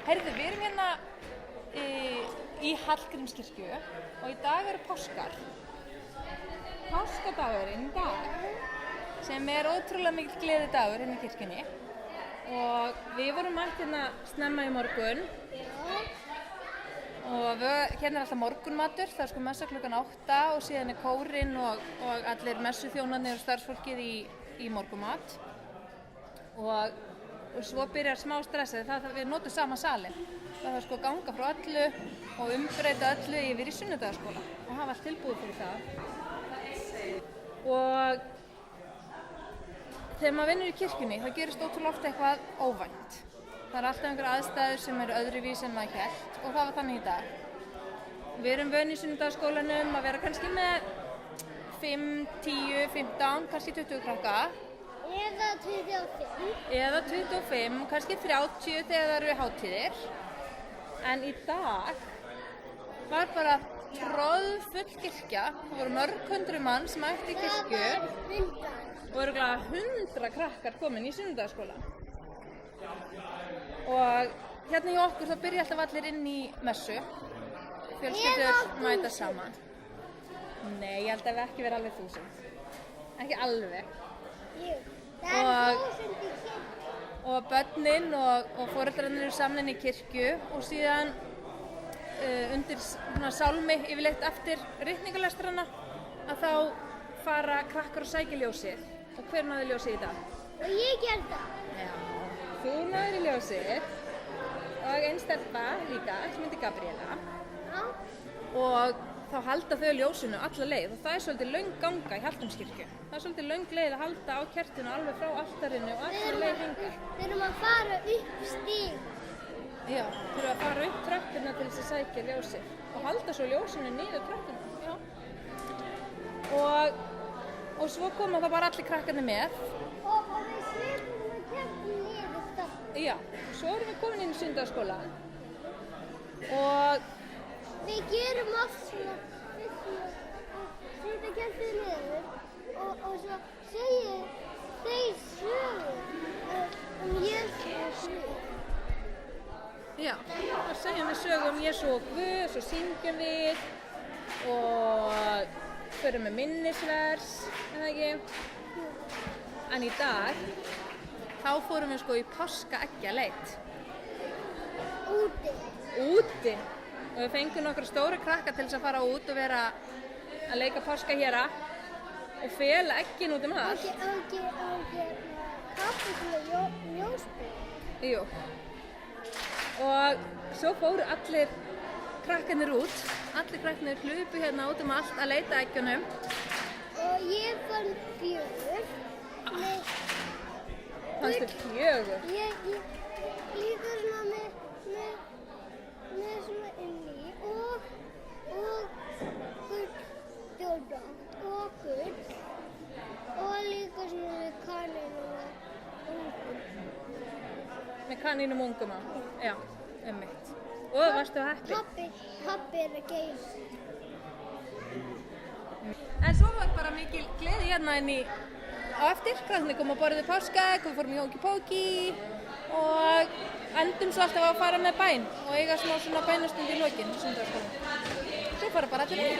Heyrðu, við erum hérna í Hallgrímskirkju og í dag eru páskar. Páskadagurinn í dag, sem ótrúlega mikill gleðidagur hérna í kirkjunni. Og við vorum mætt hérna snemma í morgun. Og hérna alltaf morgunmatur, það sko messa klukkan 8 og síðan kórinn og allir messuþjónarnir og starfsfólkið í morgunmat. Og svo byrjar smá stressið, það við notum sama salinn. Það þarf sko að ganga frá öllu og umbreyta öllu yfir í sunnudagaskóla og hafa allt tilbúið fyrir það. Og þegar maður vinnur í kirkjunni, það gerist ótrúlega oft eitthvað óvænt. Það alltaf einhver aðstæður sem öðruvís en maður hélt og það var þannig í dag. Við erum vön í sunnudagaskólanum að vera kannski með 5, 10, 15, kannski 20 krakka. Eða 25. Eða 25, kannski 30 þegar það eru hátíðir. En í dag var bara troðfull kirkja. Það voru mörg hundruð manns mætt í kirkju. Og örugglega 100 krakkar komin í sunnudagaskóla. Og hérna hjá okkur þá byrja alltaf allir inn í messu. Fjölskyldur mæta saman. Nei, ég held að við ekki verið alveg 1000. Ekki alveg. Jú, það er 1000 í kirkju. Og börnin og foreldrarnir eru saman í kirkju og síðan undir sálmi yfirleitt eftir ritningarlestrana að þá fara krakkar og sækja ljósið. Og hver náði ljósið í dag? Og ég gerði það. Já, þú náður í ljósið og einn stelpa líka sem heitir Gabriela. Já. Og þá halda þau ljósinu alla leið og það er svolítið löng ganga í Hallgrímskirkju. Það er svolítið löng leið að halda á kertinu alveg frá altarinu og alla leið hingað. Við erum að fara upp stíg. Já, þurfum að fara upp tröppurna til þess að sækja ljósið og halda svo ljósinu niður tröppuna. Já. Og svo koma það bara allir krakkarnir með. Og við svipum með kertinu niður stopp. Já, og svo erum við komin inn í sunnudagaskólann og við gerum oft svona setja kertinu niður og svo segir þeir sögur Jesú og Guð. Já, þá segjum við sögu Jesú og Guð, svo syngjum við og förum með minnisvers, eða ekki? En í dag, þá fórum við sko í páskaeggjaleit. Úti. Og við fengum nokkra stóra krakka til þess að fara út og vera að leika páskahera og fela eggin út allt. Kappilega ljósbúr. Jú. Og svo fóru allir krakkarnir út. Allir krakkarnir hlupu hérna út allt að leita eggjunum. Og ég fann 4. Fannstu 4? Ég líka svona með svona inni og gull 14 og gull og líka svona með kanínum og ungum. Með kanínum ungum á? Já, einmitt. Og varstu heppin? Pabbi er að geyma. En svo var bara mikil gleði hérna inn í á eftir. Krakkarnir komu að borða páskaegg, við fórum í hóki-póki og endum svo alltaf að fara með bæn og eiga smá svona bænastund í lokin. Svo fara bara allir.